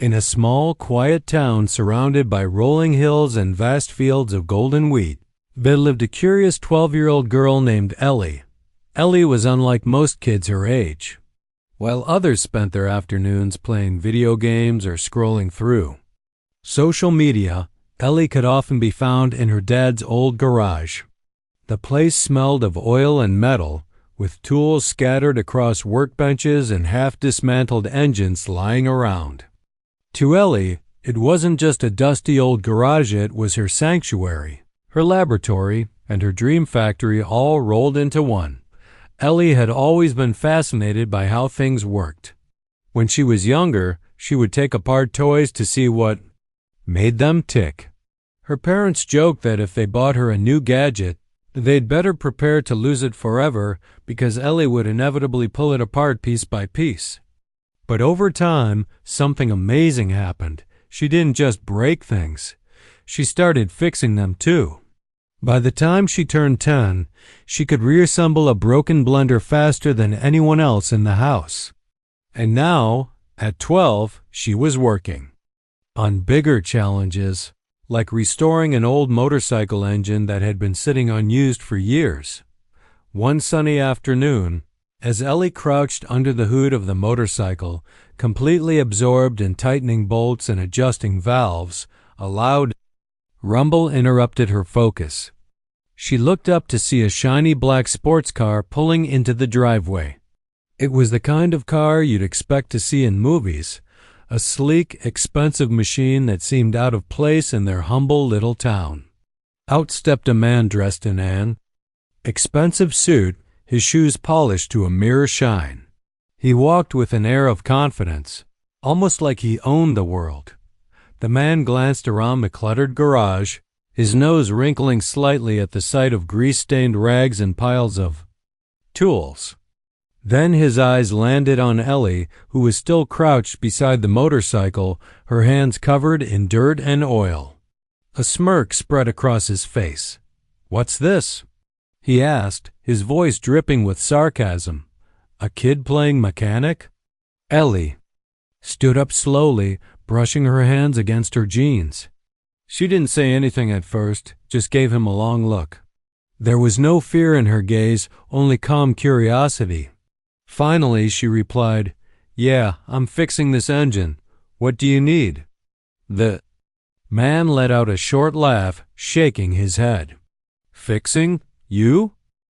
In a small, quiet town surrounded by rolling hills and vast fields of golden wheat, there lived a curious 12-year-old girl named Ellie. Ellie was unlike most kids her age. While others spent their afternoons playing video games or scrolling through social media, Ellie could often be found in her dad's old garage. The place smelled of oil and metal, with tools scattered across workbenches and half-dismantled engines lying around. To Ellie, it wasn't just a dusty old garage, it was her sanctuary, her laboratory, and her dream factory all rolled into one. Ellie had always been fascinated by how things worked. When she was younger, she would take apart toys to see what made them tick. Her parents joked that if they bought her a new gadget, they'd better prepare to lose it forever because Ellie would inevitably pull it apart piece by piece. But over time, something amazing happened. She didn't just break things. She started fixing them too. By the time she turned 10, she could reassemble a broken blender faster than anyone else in the house. And now, at 12, she was working on bigger challenges, like restoring an old motorcycle engine that had been sitting unused for years. One sunny afternoon, as Ellie crouched under the hood of the motorcycle, completely absorbed in tightening bolts and adjusting valves, a loud rumble interrupted her focus. She looked up to see a shiny black sports car pulling into the driveway. It was the kind of car you'd expect to see in movies, a sleek, expensive machine that seemed out of place in their humble little town. Out stepped a man dressed in an expensive suit, his shoes polished to a mirror shine. He walked with an air of confidence, almost like he owned the world. The man glanced around the cluttered garage, his nose wrinkling slightly at the sight of grease-stained rags and piles of tools. Then his eyes landed on Ellie, who was still crouched beside the motorcycle, her hands covered in dirt and oil. A smirk spread across his face. "What's this?" he asked, his voice dripping with sarcasm. "A kid playing mechanic?" Ellie stood up slowly, brushing her hands against her jeans. She didn't say anything at first, just gave him a long look. There was no fear in her gaze, only calm curiosity. Finally, she replied, "Yeah, I'm fixing this engine. What do you need?" The man let out a short laugh, shaking his head. "Fixing? You?"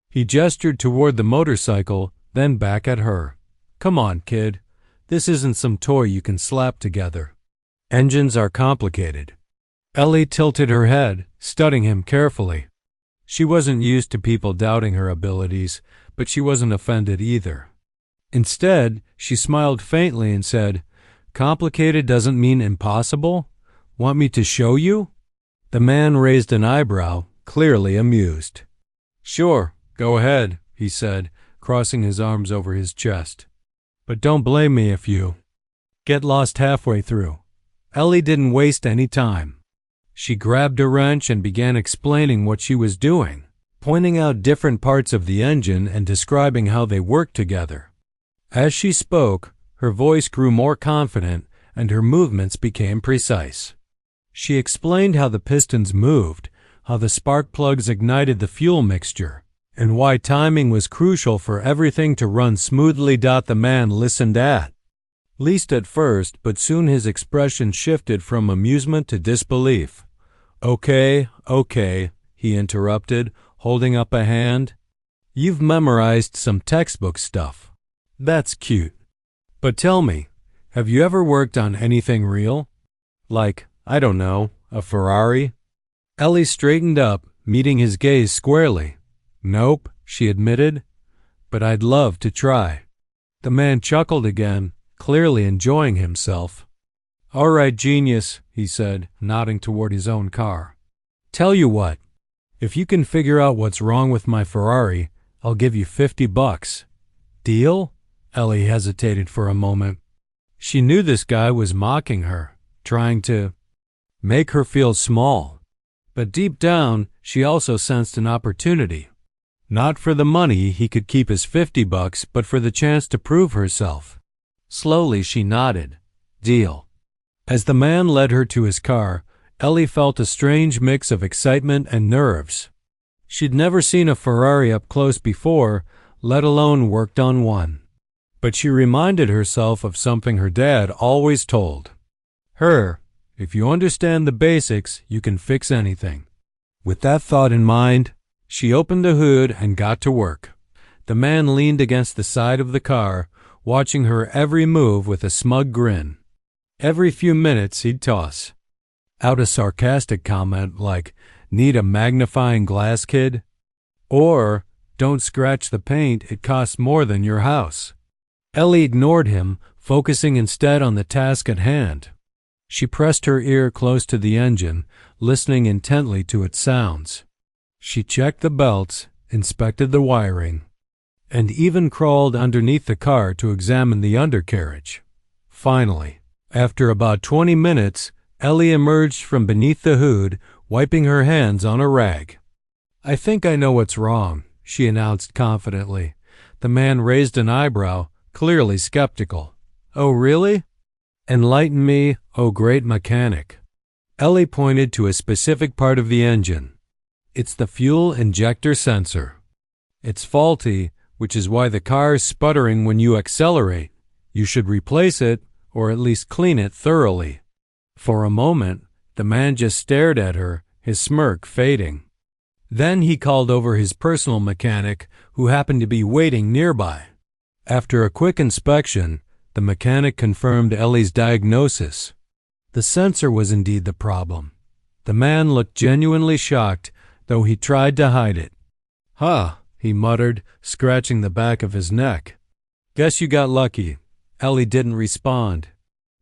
He gestured toward the motorcycle, then back at her. "Come on, kid. This isn't some toy you can slap together. Engines are complicated." Ellie tilted her head, studying him carefully. She wasn't used to people doubting her abilities, but she wasn't offended either. Instead, she smiled faintly and said, "Complicated doesn't mean impossible? Want me to show you?" The man raised an eyebrow, clearly amused. "Sure, go ahead," he said, crossing his arms over his chest. "But don't blame me if you get lost halfway through." Ellie didn't waste any time. She grabbed a wrench and began explaining what she was doing, pointing out different parts of the engine and describing how they worked together. As she spoke, her voice grew more confident and her movements became precise. She explained how the pistons moved, how the spark plugs ignited the fuel mixture, and why timing was crucial for everything to run smoothly. The man listened least at first, but soon his expression shifted from amusement to disbelief. Okay, he interrupted, holding up a hand. "You've memorized some textbook stuff. That's cute. But tell me, have you ever worked on anything real? Like, I don't know, a Ferrari?" Ellie straightened up, meeting his gaze squarely. "Nope," she admitted, "but I'd love to try." The man chuckled again, clearly enjoying himself. "All right, genius," he said, nodding toward his own car. "Tell you what, if you can figure out what's wrong with my Ferrari, I'll give you $50. Deal?" Ellie hesitated for a moment. She knew this guy was mocking her, trying to make her feel small. But deep down, she also sensed an opportunity. Not for the money he could keep his $50, but for the chance to prove herself. Slowly she nodded. "Deal." As the man led her to his car, Ellie felt a strange mix of excitement and nerves. She'd never seen a Ferrari up close before, let alone worked on one. But she reminded herself of something her dad always told her: if you understand the basics, you can fix anything. With that thought in mind, she opened the hood and got to work. The man leaned against the side of the car, watching her every move with a smug grin. Every few minutes he'd toss out a sarcastic comment like, "Need a magnifying glass, kid?" Or, "Don't scratch the paint, it costs more than your house." Ellie ignored him, focusing instead on the task at hand. She pressed her ear close to the engine, listening intently to its sounds. She checked the belts, inspected the wiring, and even crawled underneath the car to examine the undercarriage. Finally, after about 20 minutes, Ellie emerged from beneath the hood, wiping her hands on a rag. "I think I know what's wrong," she announced confidently. The man raised an eyebrow, clearly skeptical. "Oh, really? Enlighten me, oh great mechanic." Ellie pointed to a specific part of the engine. "It's the fuel injector sensor. It's faulty, which is why the car is sputtering when you accelerate. You should replace it, or at least clean it thoroughly." For a moment, the man just stared at her, his smirk fading. Then he called over his personal mechanic, who happened to be waiting nearby. After a quick inspection, the mechanic confirmed Ellie's diagnosis. The sensor was indeed the problem. The man looked genuinely shocked, though he tried to hide it. "Huh," he muttered, scratching the back of his neck. "Guess you got lucky." Ellie didn't respond.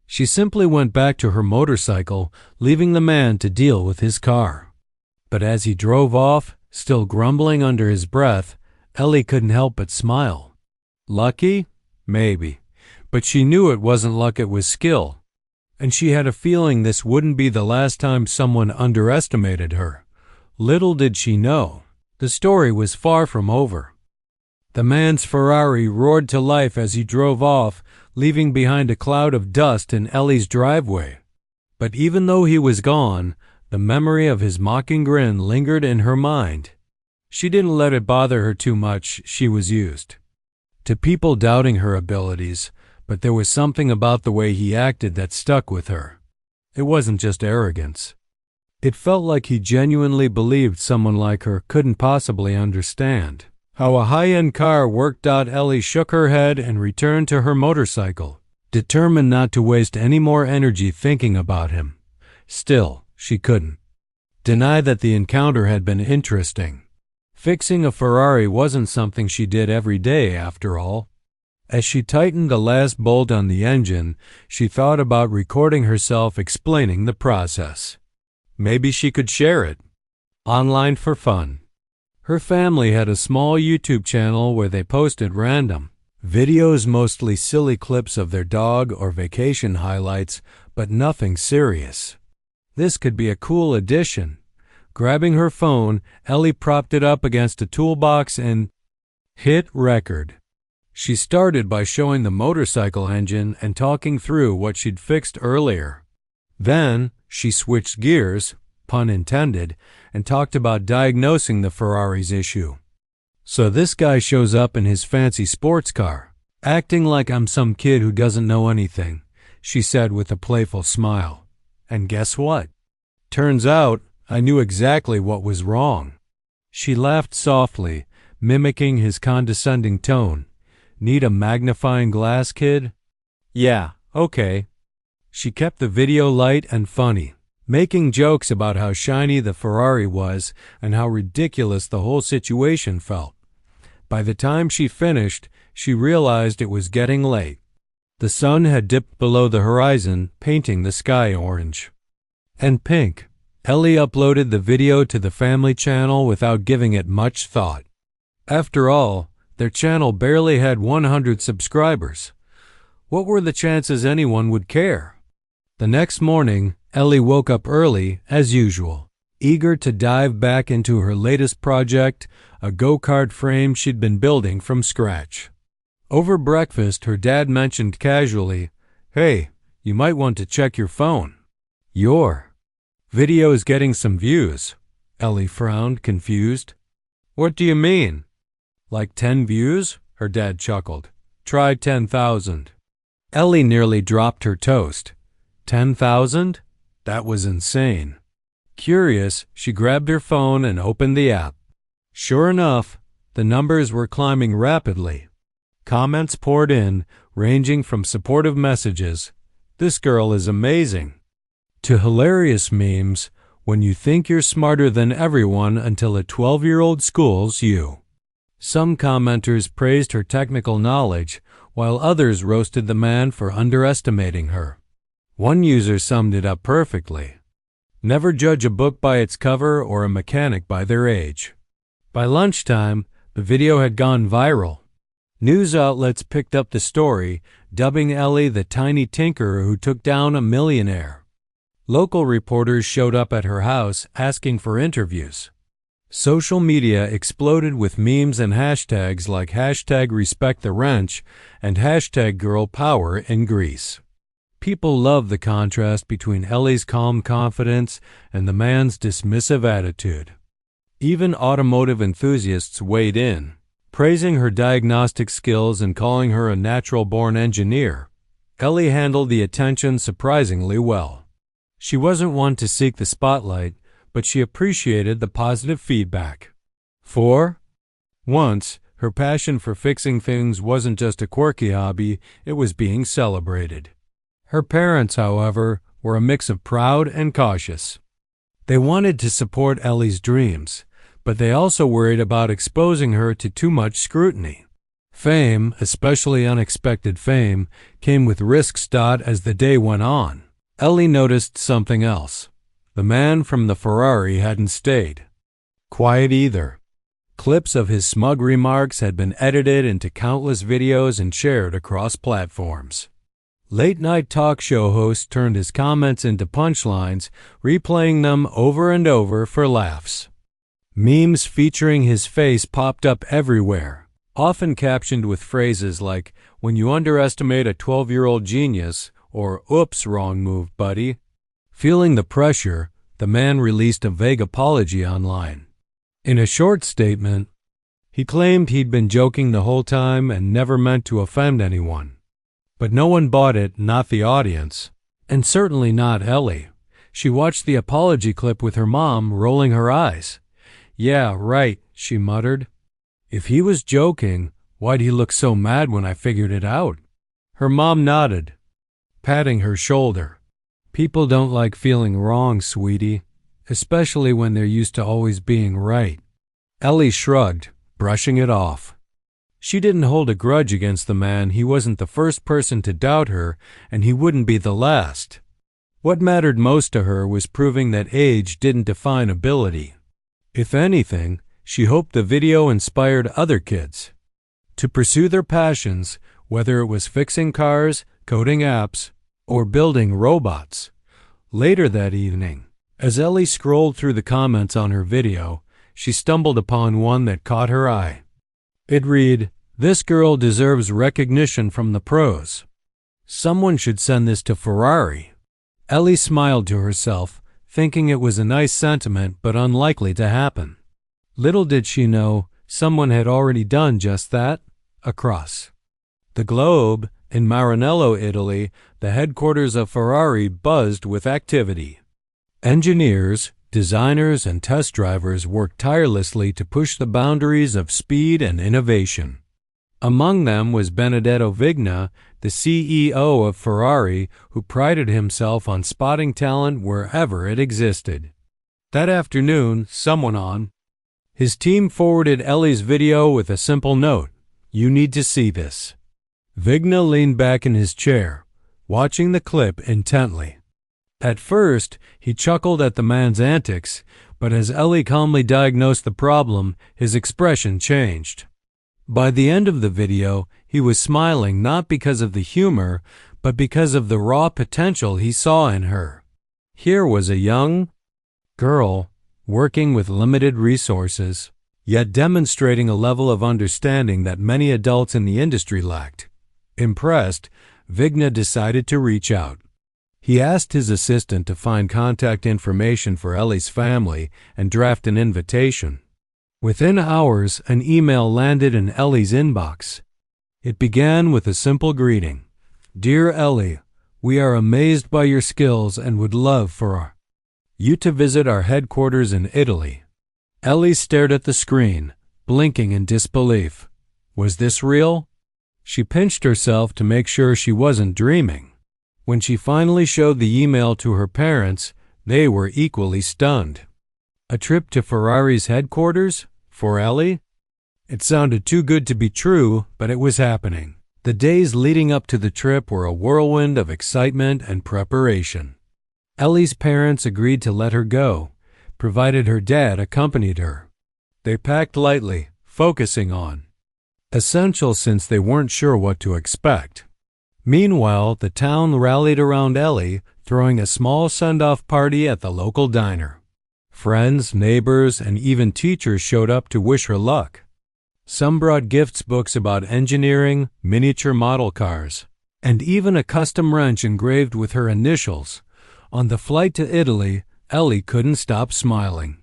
She simply went back to her motorcycle, leaving the man to deal with his car. But as he drove off, still grumbling under his breath, Ellie couldn't help but smile. Lucky? Maybe. But she knew it wasn't luck, it was skill. And she had a feeling this wouldn't be the last time someone underestimated her. Little did she know, the story was far from over. The man's Ferrari roared to life as he drove off, leaving behind a cloud of dust in Ellie's driveway. But even though he was gone, the memory of his mocking grin lingered in her mind. She didn't let it bother her too much. She was used to people doubting her abilities, but there was something about the way he acted that stuck with her. It wasn't just arrogance. It felt like he genuinely believed someone like her couldn't possibly understand how a high-end car worked. Ellie shook her head and returned to her motorcycle, determined not to waste any more energy thinking about him. Still, she couldn't deny that the encounter had been interesting. Fixing a Ferrari wasn't something she did every day, after all. As she tightened the last bolt on the engine, she thought about recording herself explaining the process. Maybe she could share it online for fun. Her family had a small YouTube channel where they posted random videos, mostly silly clips of their dog or vacation highlights, but nothing serious. This could be a cool addition. Grabbing her phone, Ellie propped it up against a toolbox and hit record. She started by showing the motorcycle engine and talking through what she'd fixed earlier. Then she switched gears, pun intended, and talked about diagnosing the Ferrari's issue. "So this guy shows up in his fancy sports car, acting like I'm some kid who doesn't know anything," she said with a playful smile. "And guess what? Turns out I knew exactly what was wrong." She laughed softly, mimicking his condescending tone. "Need a magnifying glass, kid?" "Yeah, okay." She kept the video light and funny, making jokes about how shiny the Ferrari was and how ridiculous the whole situation felt. By the time she finished, she realized it was getting late. The sun had dipped below the horizon, painting the sky orange and pink. Ellie uploaded the video to the family channel without giving it much thought. After all, their channel barely had 100 subscribers. What were the chances anyone would care? The next morning, Ellie woke up early, as usual, eager to dive back into her latest project, a go-kart frame she'd been building from scratch. Over breakfast, her dad mentioned casually, "Hey, You might want to check your phone. Your video is getting some views. Ellie frowned, confused. What do you mean? Like 10 views? Her dad chuckled. Try 10,000. Ellie nearly dropped her toast. 10,000? That was insane. Curious, she grabbed her phone and opened the app. Sure enough, the numbers were climbing rapidly. Comments poured in, ranging from supportive messages, "This girl is amazing," to hilarious memes, "When you think you're smarter than everyone until a 12-year-old schools you." Some commenters praised her technical knowledge, while others roasted the man for underestimating her. One user summed it up perfectly. Never judge a book by its cover or a mechanic by their age. By lunchtime, the video had gone viral. News outlets picked up the story, dubbing Ellie the tiny tinkerer who took down a millionaire. Local reporters showed up at her house asking for interviews. Social media exploded with memes and hashtags like #RespectTheWrench and #GirlPower in Greece. People loved the contrast between Ellie's calm confidence and the man's dismissive attitude. Even automotive enthusiasts weighed in, praising her diagnostic skills and calling her a natural-born engineer. Ellie handled the attention surprisingly well. She wasn't one to seek the spotlight, but she appreciated the positive feedback. For once, her passion for fixing things wasn't just a quirky hobby, it was being celebrated. Her parents, however, were a mix of proud and cautious. They wanted to support Ellie's dreams, but they also worried about exposing her to too much scrutiny. Fame, especially unexpected fame, came with risks. As the day went on, Ellie noticed something else. The man from the Ferrari hadn't stayed quiet either. Clips of his smug remarks had been edited into countless videos and shared across platforms. Late-night talk show hosts turned his comments into punchlines, replaying them over and over for laughs. Memes featuring his face popped up everywhere, often captioned with phrases like, "When you underestimate a 12-year-old genius," or "Oops, wrong move, buddy." Feeling the pressure, the man released a vague apology online. In a short statement, he claimed he'd been joking the whole time and never meant to offend anyone. But no one bought it, not the audience, and certainly not Ellie. She watched the apology clip with her mom, rolling her eyes. "Yeah, right," she muttered. "If he was joking, why'd he look so mad when I figured it out?" Her mom nodded, patting her shoulder. "People don't like feeling wrong, sweetie, especially when they're used to always being right." Ellie shrugged, brushing it off. She didn't hold a grudge against the man. He wasn't the first person to doubt her, and he wouldn't be the last. What mattered most to her was proving that age didn't define ability. If anything, she hoped the video inspired other kids to pursue their passions, whether it was fixing cars, coding apps, or building robots. Later that evening, as Ellie scrolled through the comments on her video, she stumbled upon one that caught her eye. It read, "This girl deserves recognition from the pros. Someone should send this to Ferrari." Ellie smiled to herself, thinking it was a nice sentiment but unlikely to happen. Little did she know, someone had already done just that. Across the globe, in Maranello, Italy, the headquarters of Ferrari buzzed with activity. Engineers, designers, and test drivers worked tirelessly to push the boundaries of speed and innovation. Among them was Benedetto Vigna, the CEO of Ferrari, who prided himself on spotting talent wherever it existed. That afternoon, someone on his team forwarded Ellie's video with a simple note, "You need to see this." Vigna leaned back in his chair, watching the clip intently. At first, he chuckled at the man's antics, but as Ellie calmly diagnosed the problem, his expression changed. By the end of the video, he was smiling not because of the humor, but because of the raw potential he saw in her. Here was a young girl working with limited resources, yet demonstrating a level of understanding that many adults in the industry lacked. Impressed, Vigna decided to reach out. He asked his assistant to find contact information for Ellie's family and draft an invitation. Within hours, an email landed in Ellie's inbox. It began with a simple greeting. "Dear Ellie, we are amazed by your skills and would love for you to visit our headquarters in Italy." Ellie stared at the screen, blinking in disbelief. Was this real? She pinched herself to make sure she wasn't dreaming. When she finally showed the email to her parents, they were equally stunned. A trip to Ferrari's headquarters? For Ellie? It sounded too good to be true, but it was happening. The days leading up to the trip were a whirlwind of excitement and preparation. Ellie's parents agreed to let her go, provided her dad accompanied her. They packed lightly, focusing on essentials since they weren't sure what to expect. Meanwhile, the town rallied around Ellie, throwing a small send-off party at the local diner. Friends, neighbors, and even teachers showed up to wish her luck. Some brought gifts, books about engineering, miniature model cars, and even a custom wrench engraved with her initials. On the flight to Italy, Ellie couldn't stop smiling.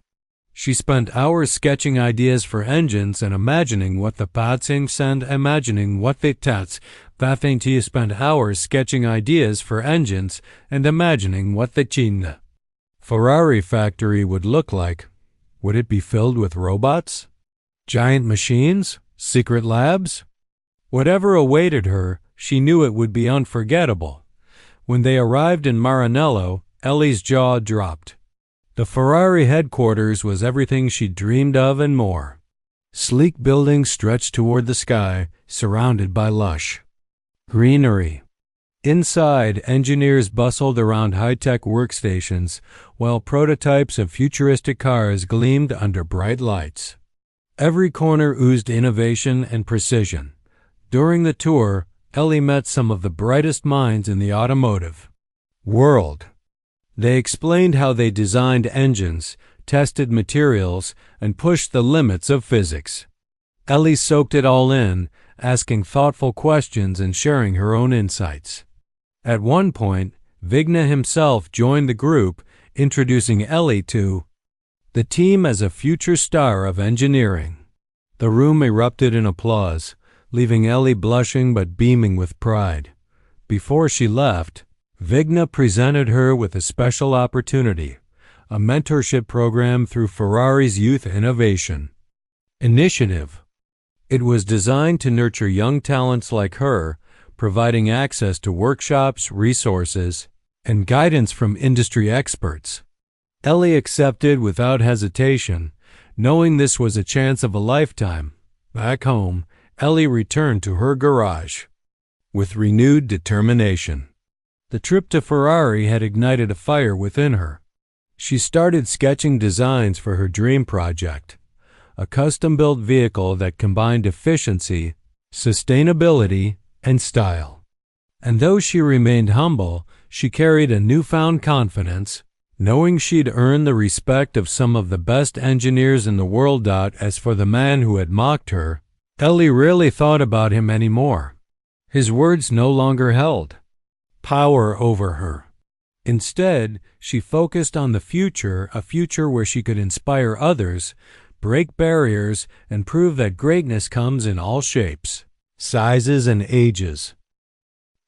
She spent hours sketching ideas for engines and imagining what the patsings and imagining what the tats. Vafinti spent hours sketching ideas for engines and imagining what the Cina Ferrari factory would look like. Would it be filled with robots? Giant machines? Secret labs? Whatever awaited her, she knew it would be unforgettable. When they arrived in Maranello, Ellie's jaw dropped. The Ferrari headquarters was everything she'd dreamed of and more. Sleek buildings stretched toward the sky, surrounded by lush greenery. Inside, engineers bustled around high-tech workstations, while prototypes of futuristic cars gleamed under bright lights. Every corner oozed innovation and precision. During the tour, Ellie met some of the brightest minds in the automotive world. They explained how they designed engines, tested materials, and pushed the limits of physics. Ellie soaked it all in, asking thoughtful questions and sharing her own insights. At one point, Vigna himself joined the group, introducing Ellie to the team as a future star of engineering. The room erupted in applause, leaving Ellie blushing but beaming with pride. Before she left, Vigna presented her with a special opportunity, a mentorship program through Ferrari's Youth Innovation Initiative. It was designed to nurture young talents like her, providing access to workshops, resources, and guidance from industry experts. Ellie accepted without hesitation, knowing this was a chance of a lifetime. Back home, Ellie returned to her garage with renewed determination. The trip to Ferrari had ignited a fire within her. She started sketching designs for her dream project, a custom-built vehicle that combined efficiency, sustainability, and style. And though she remained humble, she carried a newfound confidence, knowing she'd earned the respect of some of the best engineers in the world. As for the man who had mocked her, Ellie rarely thought about him anymore. His words no longer held power over her. Instead, she focused on the future, a future where she could inspire others, break barriers, and prove that greatness comes in all shapes, sizes, and ages.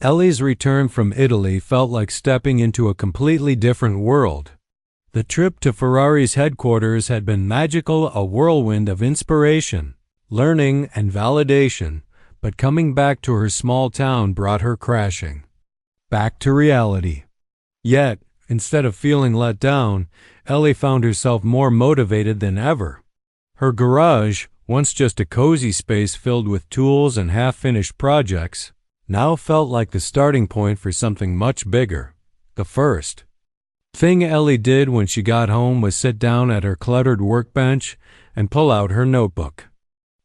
Ellie's return from Italy felt like stepping into a completely different world. The trip to Ferrari's headquarters had been magical, a whirlwind of inspiration, learning, and validation, but coming back to her small town brought her crashing back to reality. Yet, instead of feeling let down, Ellie found herself more motivated than ever. Her garage, once just a cozy space filled with tools and half-finished projects, now felt like the starting point for something much bigger. The first thing Ellie did when she got home was sit down at her cluttered workbench and pull out her notebook.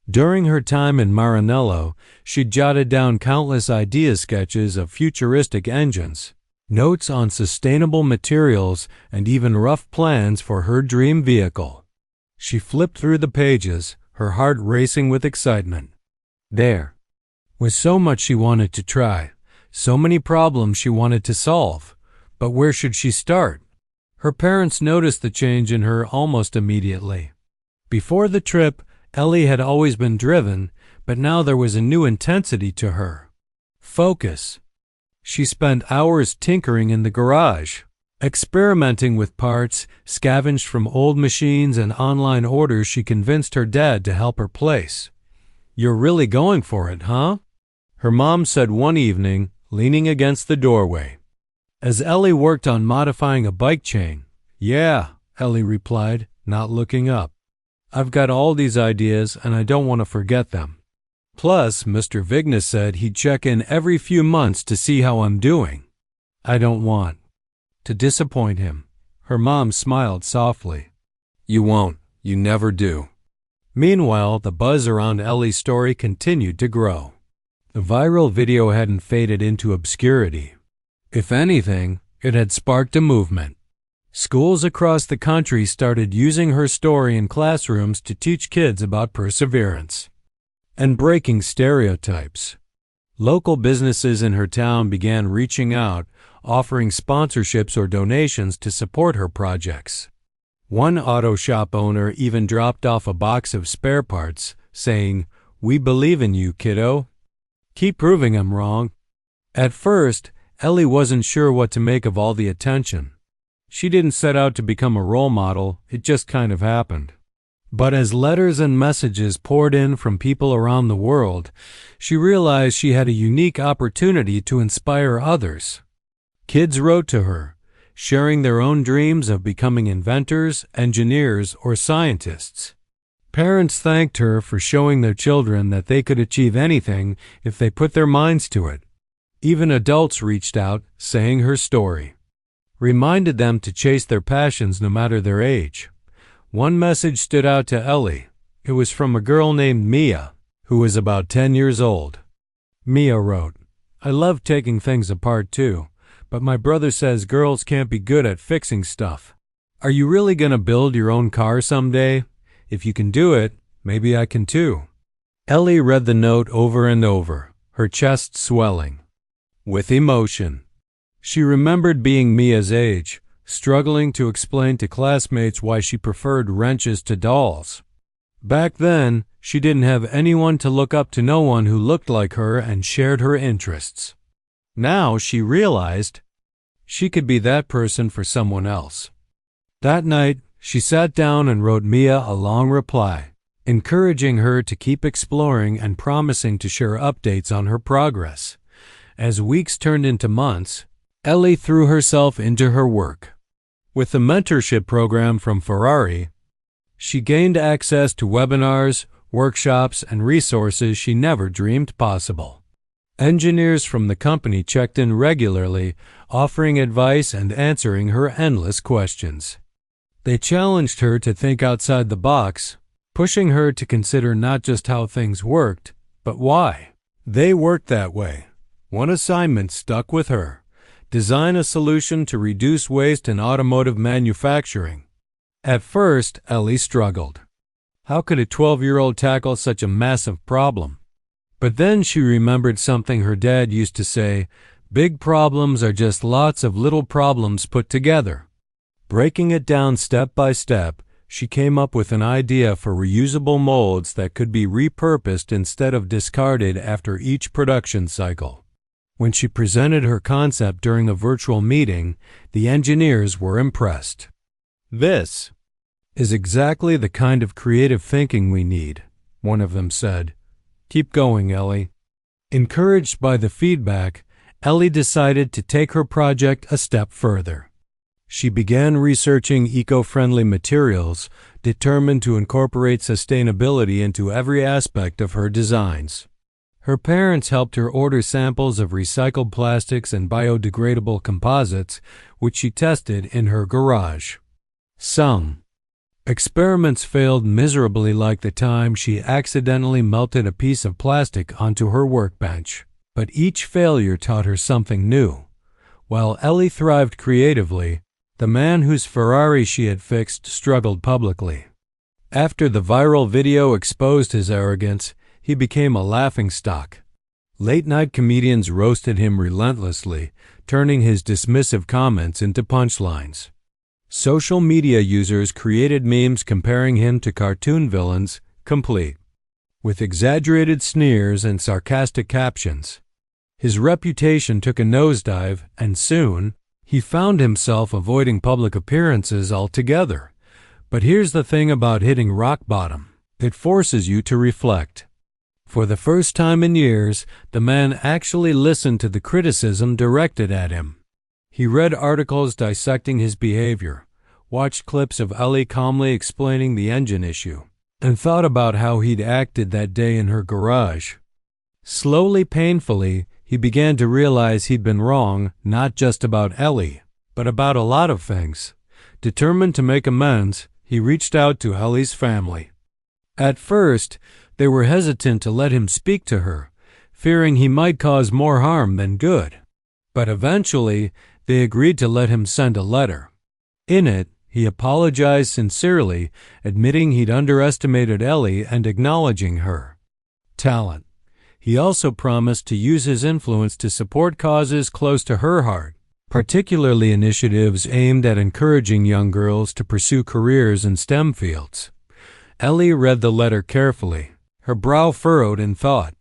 During her time in Maranello, she jotted down countless idea sketches of futuristic engines, notes on sustainable materials, and even rough plans for her dream vehicle. She flipped through the pages, her heart racing with excitement. There was so much she wanted to try, so many problems she wanted to solve, But where should she start? Her parents noticed the change in her almost immediately. Before the trip, Ellie had always been driven, but now there was a new intensity to her. Focus. She spent hours tinkering in the garage, experimenting with parts, scavenged from old machines and online orders she convinced her dad to help her place. "You're really going for it, huh?" her mom said one evening, leaning against the doorway. As Ellie worked on modifying a bike chain, "Yeah," Ellie replied, not looking up. "I've got all these ideas and I don't want to forget them. Plus, Mr. Vigna said he'd check in every few months to see how I'm doing. I don't want to disappoint him." Her mom smiled softly. "You won't. You never do." Meanwhile, the buzz around Ellie's story continued to grow. The viral video hadn't faded into obscurity. If anything, it had sparked a movement. Schools across the country started using her story in classrooms to teach kids about perseverance and breaking stereotypes. Local businesses in her town began reaching out, offering sponsorships or donations to support her projects. One auto shop owner even dropped off a box of spare parts, saying, "We believe in you, kiddo. Keep proving I'm wrong." At first, Ellie wasn't sure what to make of all the attention. She didn't set out to become a role model, it just kind of happened. But as letters and messages poured in from people around the world, she realized she had a unique opportunity to inspire others. Kids wrote to her, sharing their own dreams of becoming inventors, engineers, or scientists. Parents thanked her for showing their children that they could achieve anything if they put their minds to it. Even adults reached out, saying her story reminded them to chase their passions no matter their age. One message stood out to Ellie. It was from a girl named Mia, who was about 10 years old. Mia wrote, "I love taking things apart too, but my brother says girls can't be good at fixing stuff. Are you really going to build your own car someday? If you can do it, maybe I can too." Ellie read the note over and over, her chest swelling with emotion. She remembered being Mia's age, struggling to explain to classmates why she preferred wrenches to dolls. Back then, she didn't have anyone to look up to, no one who looked like her and shared her interests. Now she realized she could be that person for someone else. That night, she sat down and wrote Mia a long reply, encouraging her to keep exploring and promising to share updates on her progress. As weeks turned into months, Ellie threw herself into her work. With the mentorship program from Ferrari, she gained access to webinars, workshops, and resources she never dreamed possible. Engineers from the company checked in regularly, offering advice and answering her endless questions. They challenged her to think outside the box, pushing her to consider not just how things worked, but why they worked that way. One assignment stuck with her: design a solution to reduce waste in automotive manufacturing. At first, Ellie struggled. How could a 12-year-old tackle such a massive problem? But then she remembered something her dad used to say: big problems are just lots of little problems put together. Breaking it down step by step, she came up with an idea for reusable molds that could be repurposed instead of discarded after each production cycle. When she presented her concept during a virtual meeting, the engineers were impressed. "This is exactly the kind of creative thinking we need," one of them said. "Keep going, Ellie." Encouraged by the feedback, Ellie decided to take her project a step further. She began researching eco-friendly materials, determined to incorporate sustainability into every aspect of her designs. Her parents helped her order samples of recycled plastics and biodegradable composites, which she tested in her garage. Some experiments failed miserably, like the time she accidentally melted a piece of plastic onto her workbench. But each failure taught her something new. While Ellie thrived creatively, the man whose Ferrari she had fixed struggled publicly. After the viral video exposed his arrogance, he became a laughingstock. Late-night comedians roasted him relentlessly, turning his dismissive comments into punchlines. Social media users created memes comparing him to cartoon villains, complete with exaggerated sneers and sarcastic captions. His reputation took a nosedive, and soon, he found himself avoiding public appearances altogether. But here's the thing about hitting rock bottom. It forces you to reflect. For the first time in years, the man actually listened to the criticism directed at him. He read articles dissecting his behavior, watched clips of Ellie calmly explaining the engine issue, and thought about how he'd acted that day in her garage. Slowly, painfully, he began to realize he'd been wrong, not just about Ellie, but about a lot of things. Determined to make amends, he reached out to Ellie's family. At first, they were hesitant to let him speak to her, fearing he might cause more harm than good. But eventually, they agreed to let him send a letter. In it, he apologized sincerely, admitting he'd underestimated Ellie and acknowledging her talent. He also promised to use his influence to support causes close to her heart, particularly initiatives aimed at encouraging young girls to pursue careers in STEM fields. Ellie read the letter carefully, her brow furrowed in thought.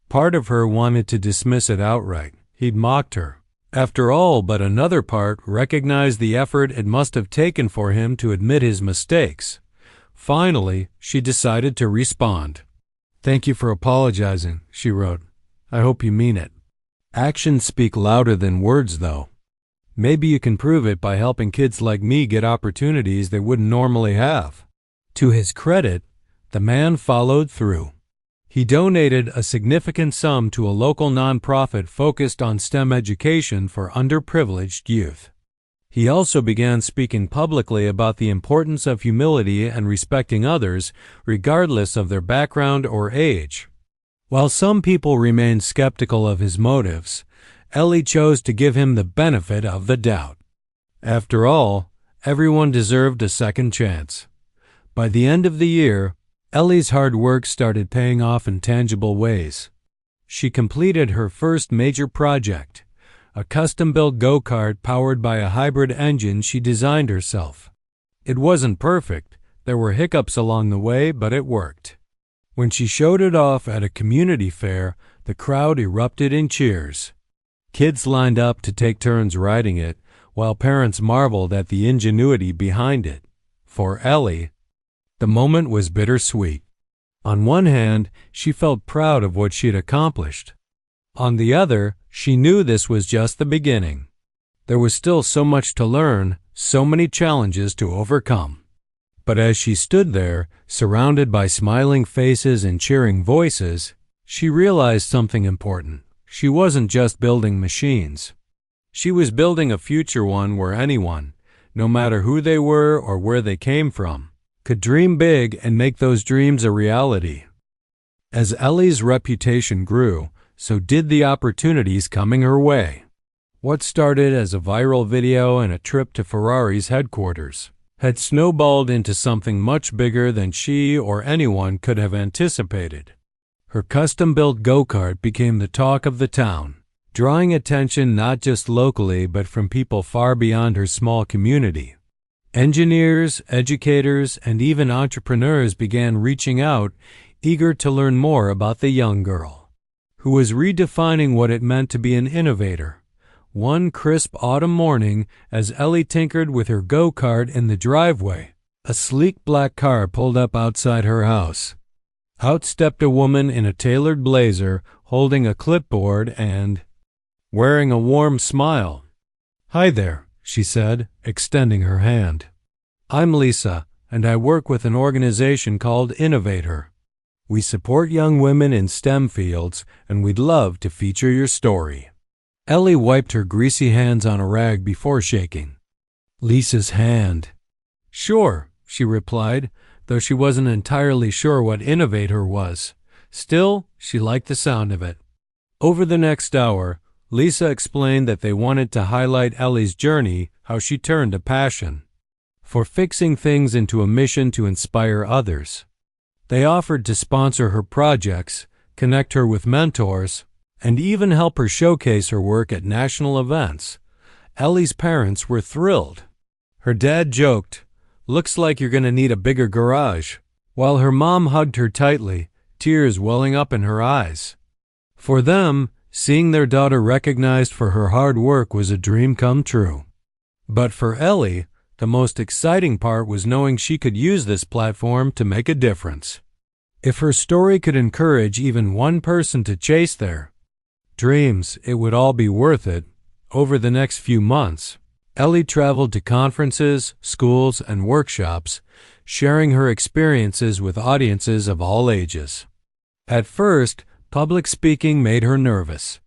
Part of her wanted to dismiss it outright. He'd mocked her. After all, but another part recognized the effort it must have taken for him to admit his mistakes. Finally, she decided to respond. "Thank you for apologizing," she wrote. "I hope you mean it." Actions speak louder than words, though. Maybe you can prove it by helping kids like me get opportunities they wouldn't normally have. To his credit, the man followed through. He donated a significant sum to a local nonprofit focused on STEM education for underprivileged youth. He also began speaking publicly about the importance of humility and respecting others, regardless of their background or age. While some people remained skeptical of his motives, Ellie chose to give him the benefit of the doubt. After all, everyone deserved a second chance. By the end of the year, Ellie's hard work started paying off in tangible ways. She completed her first major project, a custom-built go-kart powered by a hybrid engine she designed herself. It wasn't perfect. There were hiccups along the way, but it worked. When she showed it off at a community fair, the crowd erupted in cheers. Kids lined up to take turns riding it, while parents marveled at the ingenuity behind it. For Ellie, the moment was bittersweet. On one hand, she felt proud of what she'd accomplished. On the other, she knew this was just the beginning. There was still so much to learn, so many challenges to overcome. But as she stood there, surrounded by smiling faces and cheering voices, she realized something important. She wasn't just building machines. She was building a future one where anyone, no matter who they were or where they came from, could dream big and make those dreams a reality. As Ellie's reputation grew, so did the opportunities coming her way. What started as a viral video and a trip to Ferrari's headquarters had snowballed into something much bigger than she or anyone could have anticipated. Her custom-built go-kart became the talk of the town, drawing attention not just locally but from people far beyond her small community. Engineers, educators, and even entrepreneurs began reaching out, eager to learn more about the young girl, who was redefining what it meant to be an innovator. One crisp autumn morning, as Ellie tinkered with her go-kart in the driveway, a sleek black car pulled up outside her house. Out stepped a woman in a tailored blazer, holding a clipboard and wearing a warm smile. "Hi there," she said, extending her hand. "I'm Lisa, and I work with an organization called Innovator. We support young women in STEM fields, and we'd love to feature your story." Ellie wiped her greasy hands on a rag before shaking Lisa's hand. "Sure," she replied, though she wasn't entirely sure what Innovator was. Still, she liked the sound of it. Over the next hour, Lisa explained that they wanted to highlight Ellie's journey, how she turned a passion for fixing things into a mission to inspire others. They offered to sponsor her projects, connect her with mentors, and even help her showcase her work at national events. Ellie's parents were thrilled. Her dad joked, "Looks like you're going to need a bigger garage," while her mom hugged her tightly, tears welling up in her eyes. For them, seeing their daughter recognized for her hard work was a dream come true. But for Ellie, the most exciting part was knowing she could use this platform to make a difference. If her story could encourage even one person to chase their dreams, it would all be worth it. Over the next few months, Ellie traveled to conferences, schools, and workshops, sharing her experiences with audiences of all ages. At first, public speaking made her nervous.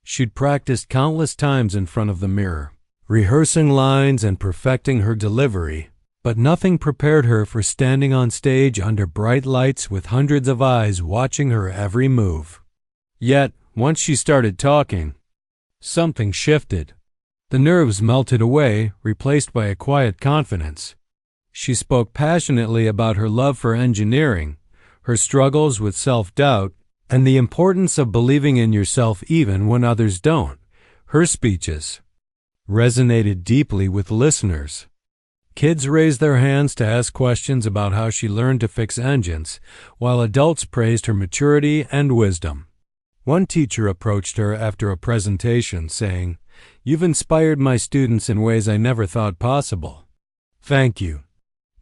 She'd practiced countless times in front of the mirror, rehearsing lines and perfecting her delivery, but nothing prepared her for standing on stage under bright lights with hundreds of eyes watching her every move. Yet, once she started talking, something shifted. The nerves melted away, replaced by a quiet confidence. She spoke passionately about her love for engineering, her struggles with self-doubt, and the importance of believing in yourself even when others don't. Her speeches resonated deeply with listeners. Kids raised their hands to ask questions about how she learned to fix engines, while adults praised her maturity and wisdom. One teacher approached her after a presentation, saying, "You've inspired my students in ways I never thought possible." "Thank you."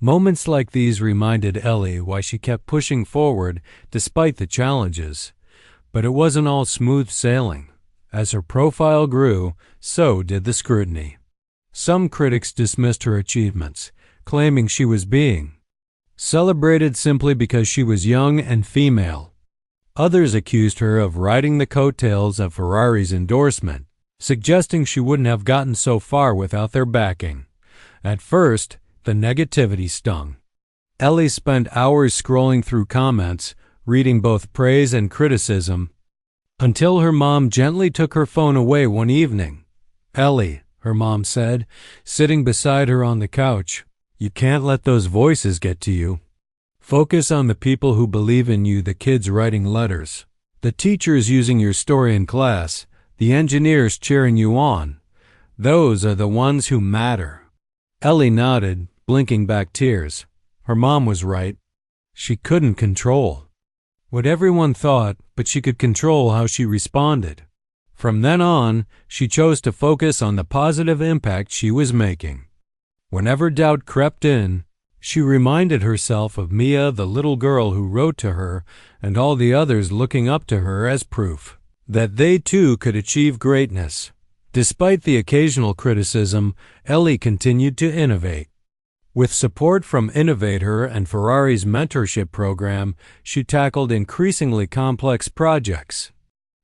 Moments like these reminded Ellie why she kept pushing forward despite the challenges. But it wasn't all smooth sailing. As her profile grew, so did the scrutiny. Some critics dismissed her achievements, claiming she was being celebrated simply because she was young and female. Others accused her of riding the coattails of Ferrari's endorsement, suggesting she wouldn't have gotten so far without their backing. At first, the negativity stung. Ellie spent hours scrolling through comments, reading both praise and criticism, until her mom gently took her phone away one evening. "Ellie," her mom said, sitting beside her on the couch, "you can't let those voices get to you. Focus on the people who believe in you, the kids writing letters, the teachers using your story in class, the engineers cheering you on. Those are the ones who matter." Ellie nodded, blinking back tears. Her mom was right. She couldn't control what everyone thought, but she could control how she responded. From then on, she chose to focus on the positive impact she was making. Whenever doubt crept in, she reminded herself of Mia, the little girl who wrote to her, and all the others looking up to her as proof that they too could achieve greatness. Despite the occasional criticism, Ellie continued to innovate. With support from Innovator and Ferrari's mentorship program, she tackled increasingly complex projects.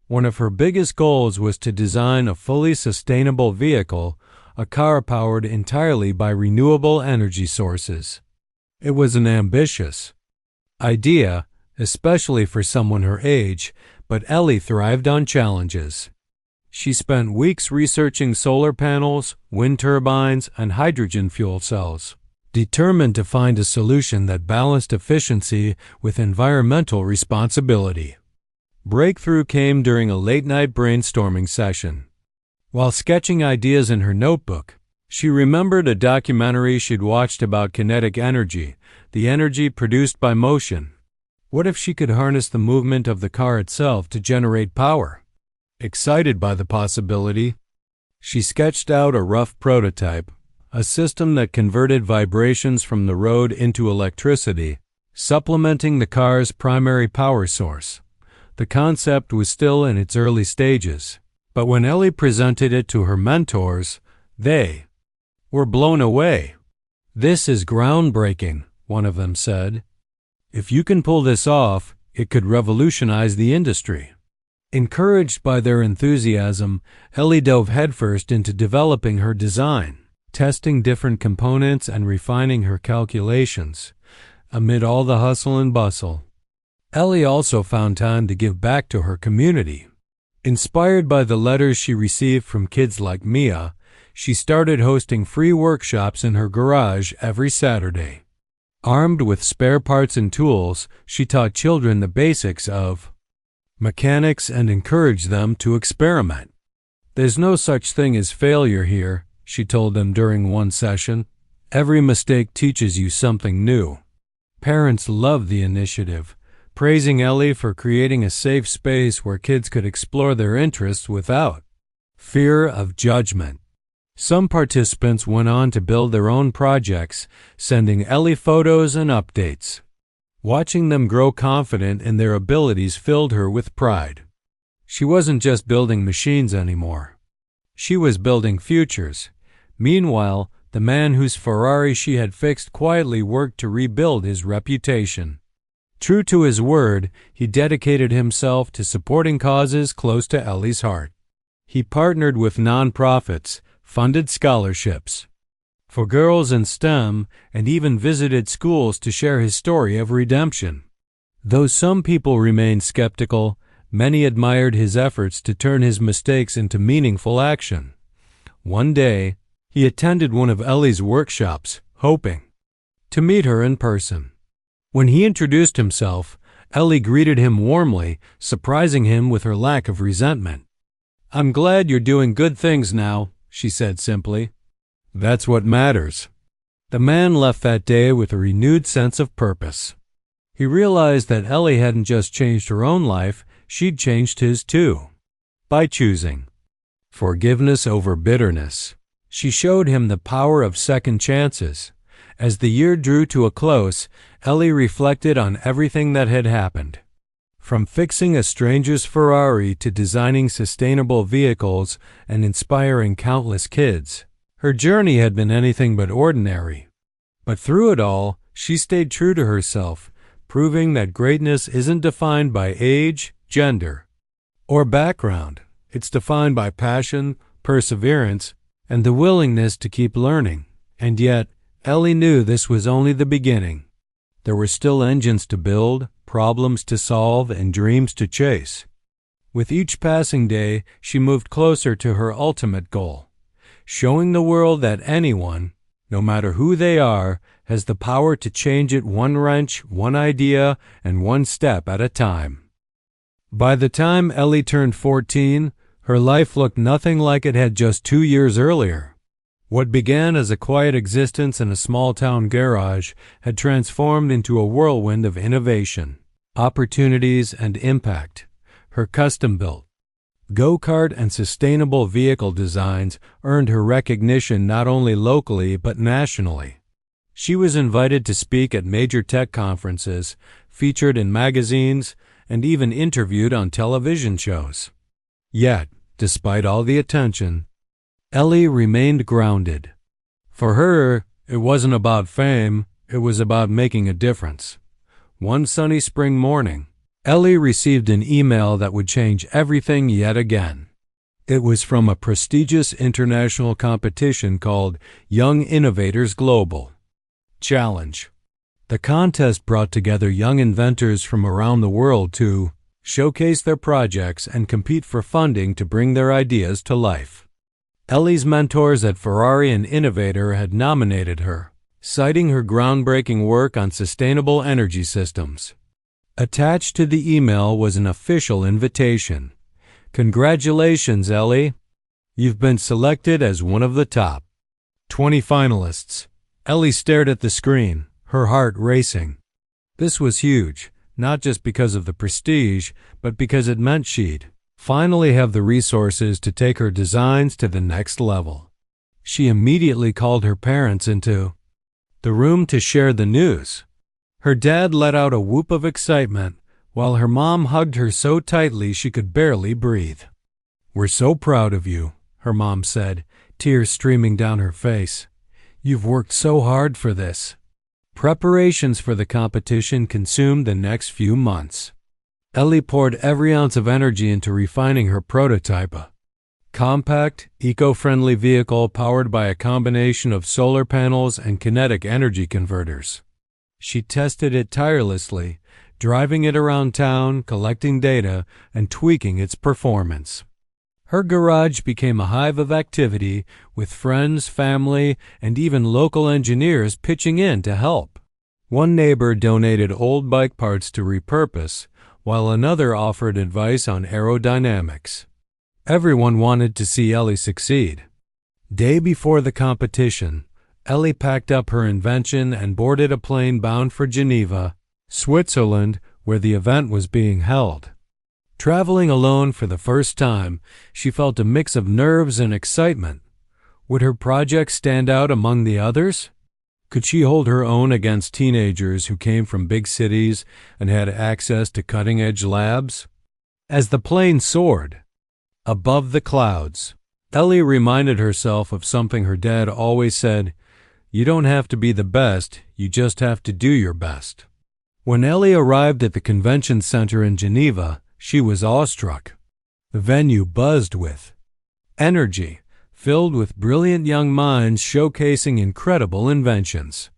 One of her biggest goals was to design a fully sustainable vehicle, a car powered entirely by renewable energy sources. It was an ambitious idea, especially for someone her age, but Ellie thrived on challenges. She spent weeks researching solar panels, wind turbines, and hydrogen fuel cells, determined to find a solution that balanced efficiency with environmental responsibility. Breakthrough came during a late-night brainstorming session. While sketching ideas in her notebook, she remembered a documentary she'd watched about kinetic energy, the energy produced by motion. What if she could harness the movement of the car itself to generate power? Excited by the possibility, she sketched out a rough prototype, a system that converted vibrations from the road into electricity, supplementing the car's primary power source. The concept was still in its early stages, but when Ellie presented it to her mentors, they were blown away. "This is groundbreaking," one of them said. "If you can pull this off, it could revolutionize the industry." Encouraged by their enthusiasm, Ellie dove headfirst into developing her design, testing different components and refining her calculations. Amid all the hustle and bustle, Ellie also found time to give back to her community. Inspired by the letters she received from kids like Mia, she started hosting free workshops in her garage every Saturday. Armed with spare parts and tools, she taught children the basics of mechanics, and encouraged them to experiment. "There's no such thing as failure here," she told them during one session. "Every mistake teaches you something new." Parents loved the initiative, praising Ellie for creating a safe space where kids could explore their interests without fear of judgment. Some participants went on to build their own projects, sending Ellie photos and updates. Watching them grow confident in their abilities filled her with pride. She wasn't just building machines anymore. She was building futures. Meanwhile, the man whose Ferrari she had fixed quietly worked to rebuild his reputation. True to his word, he dedicated himself to supporting causes close to Ellie's heart. He partnered with nonprofits, funded scholarships for girls in STEM, and even visited schools to share his story of redemption. Though some people remained skeptical, many admired his efforts to turn his mistakes into meaningful action. One day, he attended one of Ellie's workshops, hoping to meet her in person. When he introduced himself, Ellie greeted him warmly, surprising him with her lack of resentment. "I'm glad you're doing good things now," she said simply. "That's what matters." The man left that day with a renewed sense of purpose. He realized that Ellie hadn't just changed her own life, she'd changed his too. By choosing forgiveness over bitterness, she showed him the power of second chances. As the year drew to a close, Ellie reflected on everything that had happened. From fixing a stranger's Ferrari to designing sustainable vehicles and inspiring countless kids, her journey had been anything but ordinary. But through it all, she stayed true to herself, proving that greatness isn't defined by age, gender, or background. It's defined by passion, perseverance, and the willingness to keep learning. And yet, Ellie knew this was only the beginning. There were still engines to build, problems to solve, and dreams to chase. With each passing day, she moved closer to her ultimate goal, showing the world that anyone, no matter who they are, has the power to change it one wrench, one idea, and one step at a time. By the time Ellie turned 14, her life looked nothing like it had just 2 years earlier. What began as a quiet existence in a small-town garage had transformed into a whirlwind of innovation, opportunities, and impact. Her custom-built go-kart and sustainable vehicle designs earned her recognition not only locally but nationally. She was invited to speak at major tech conferences, featured in magazines, and even interviewed on television shows. Yet, despite all the attention, Ellie remained grounded. For her, it wasn't about fame, it was about making a difference. One sunny spring morning, Ellie received an email that would change everything yet again. It was from a prestigious international competition called Young Innovators Global Challenge. The contest brought together young inventors from around the world to showcase their projects and compete for funding to bring their ideas to life. Ellie's mentors at Ferrari and Innovator had nominated her, citing her groundbreaking work on sustainable energy systems. Attached to the email was an official invitation. "Congratulations, Ellie. You've been selected as one of the top 20 finalists." Ellie stared at the screen, her heart racing. This was huge, not just because of the prestige, but because it meant she'd finally have the resources to take her designs to the next level. She immediately called her parents into the room to share the news. Her dad let out a whoop of excitement, while her mom hugged her so tightly she could barely breathe. "We're so proud of you," her mom said, tears streaming down her face. "You've worked so hard for this." Preparations for the competition consumed the next few months. Ellie poured every ounce of energy into refining her prototype, a compact, eco-friendly vehicle powered by a combination of solar panels and kinetic energy converters. She tested it tirelessly, driving it around town, collecting data, and tweaking its performance. Her garage became a hive of activity, with friends, family, and even local engineers pitching in to help. One neighbor donated old bike parts to repurpose, while another offered advice on aerodynamics. Everyone wanted to see Ellie succeed. Day before the competition, Ellie packed up her invention and boarded a plane bound for Geneva, Switzerland, where the event was being held. Traveling alone for the first time, she felt a mix of nerves and excitement. Would her project stand out among the others? Could she hold her own against teenagers who came from big cities and had access to cutting-edge labs? As the plane soared above the clouds, Ellie reminded herself of something her dad always said: "You don't have to be the best, you just have to do your best." When Ellie arrived at the convention center in Geneva, she was awestruck. The venue buzzed with energy, filled with brilliant young minds showcasing incredible inventions.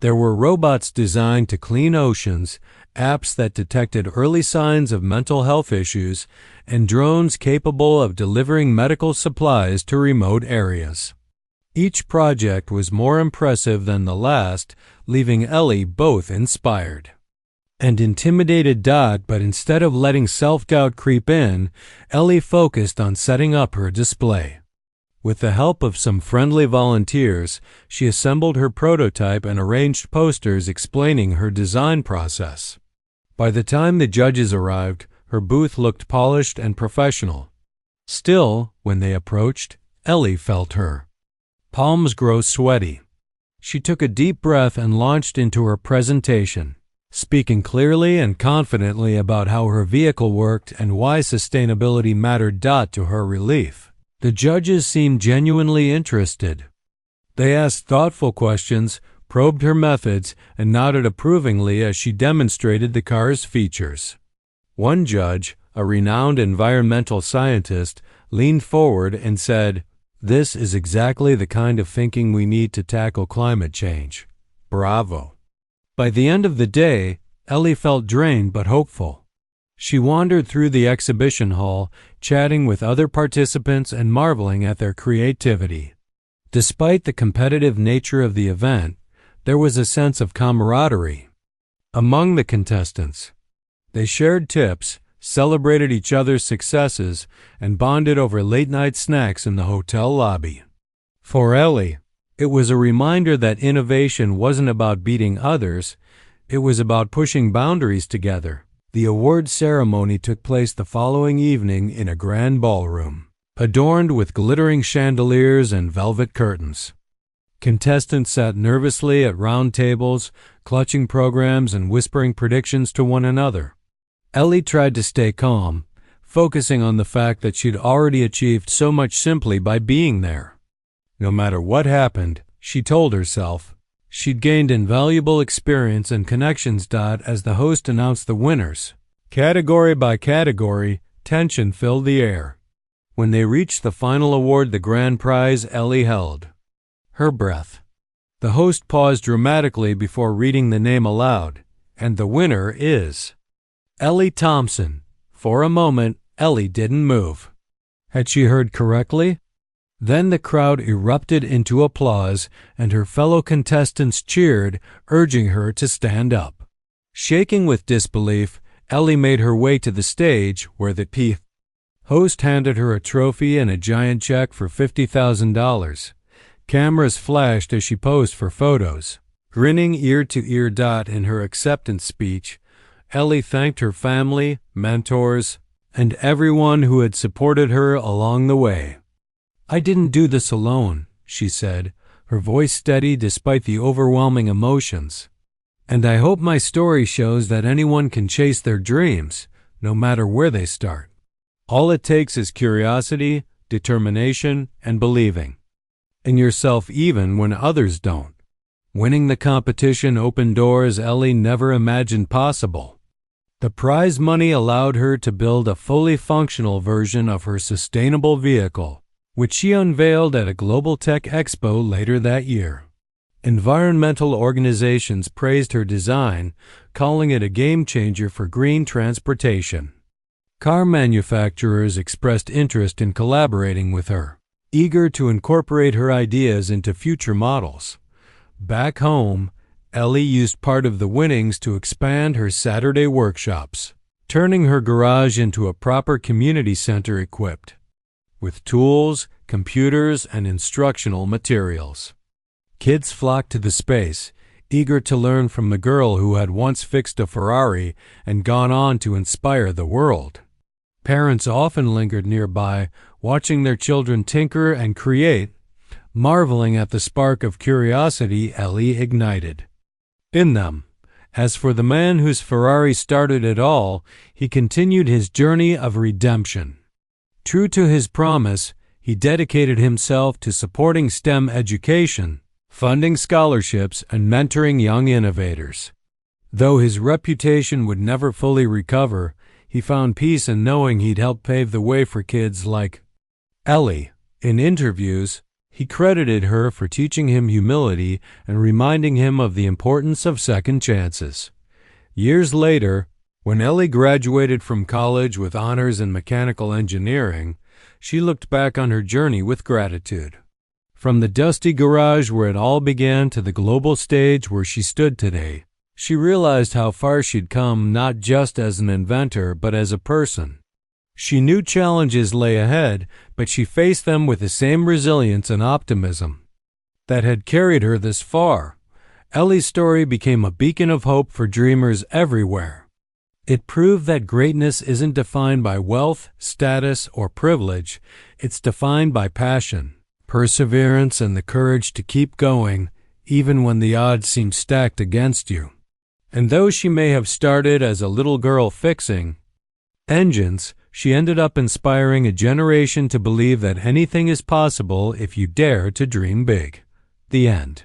There were robots designed to clean oceans, apps that detected early signs of mental health issues, and drones capable of delivering medical supplies to remote areas. Each project was more impressive than the last, leaving Ellie both inspired and intimidated. But instead of letting self-doubt creep in, Ellie focused on setting up her display. With the help of some friendly volunteers, she assembled her prototype and arranged posters explaining her design process. By the time the judges arrived, her booth looked polished and professional. Still, when they approached, Ellie felt her palms grow sweaty. She took a deep breath and launched into her presentation, speaking clearly and confidently about how her vehicle worked and why sustainability mattered. To her relief, the judges seemed genuinely interested. They asked thoughtful questions, probed her methods, and nodded approvingly as she demonstrated the car's features. One judge, a renowned environmental scientist, leaned forward and said, "This is exactly the kind of thinking we need to tackle climate change. Bravo." By the end of the day, Ellie felt drained but hopeful. She wandered through the exhibition hall, chatting with other participants and marveling at their creativity. Despite the competitive nature of the event, there was a sense of camaraderie among the contestants. They shared tips, celebrated each other's successes, and bonded over late-night snacks in the hotel lobby. For Ellie, it was a reminder that innovation wasn't about beating others, it was about pushing boundaries together. The award ceremony took place the following evening in a grand ballroom, adorned with glittering chandeliers and velvet curtains. Contestants sat nervously at round tables, clutching programs and whispering predictions to one another. Ellie tried to stay calm, focusing on the fact that she'd already achieved so much simply by being there. No matter what happened, she told herself, she'd gained invaluable experience and connections. As the host announced the winners, category by category, tension filled the air. When they reached the final award, the grand prize, Ellie held her breath. The host paused dramatically before reading the name aloud, and the winner is Ellie Thompson. For a moment, Ellie didn't move. Had she heard correctly? Then the crowd erupted into applause, and her fellow contestants cheered, urging her to stand up. Shaking with disbelief, Ellie made her way to the stage, where the host handed her a trophy and a giant check for $50,000. Cameras flashed as she posed for photos. Grinning ear to ear. In her acceptance speech, Ellie thanked her family, mentors, and everyone who had supported her along the way. "I didn't do this alone," she said, her voice steady despite the overwhelming emotions. "And I hope my story shows that anyone can chase their dreams, no matter where they start. All it takes is curiosity, determination, and believing in yourself even when others don't." Winning the competition opened doors Ellie never imagined possible. The prize money allowed her to build a fully functional version of her sustainable vehicle, which she unveiled at a global tech expo later that year. Environmental organizations praised her design, calling it a game-changer for green transportation. Car manufacturers expressed interest in collaborating with her, eager to incorporate her ideas into future models. Back home, Ellie used part of the winnings to expand her Saturday workshops, turning her garage into a proper community center equipped with tools, computers, and instructional materials. Kids flocked to the space, eager to learn from the girl who had once fixed a Ferrari and gone on to inspire the world. Parents often lingered nearby, watching their children tinker and create, marveling at the spark of curiosity Ellie ignited in them. As for the man whose Ferrari started it all, he continued his journey of redemption. True to his promise, he dedicated himself to supporting STEM education, funding scholarships, and mentoring young innovators. Though his reputation would never fully recover, he found peace in knowing he'd helped pave the way for kids like Ellie. In interviews, he credited her for teaching him humility and reminding him of the importance of second chances. Years later, when Ellie graduated from college with honors in mechanical engineering, she looked back on her journey with gratitude. From the dusty garage where it all began to the global stage where she stood today, she realized how far she'd come not just as an inventor but as a person. She knew challenges lay ahead, but she faced them with the same resilience and optimism that had carried her this far. Ellie's story became a beacon of hope for dreamers everywhere. It proved that greatness isn't defined by wealth, status, or privilege. It's defined by passion, perseverance, and the courage to keep going, even when the odds seem stacked against you. And though she may have started as a little girl fixing engines, she ended up inspiring a generation to believe that anything is possible if you dare to dream big. The end.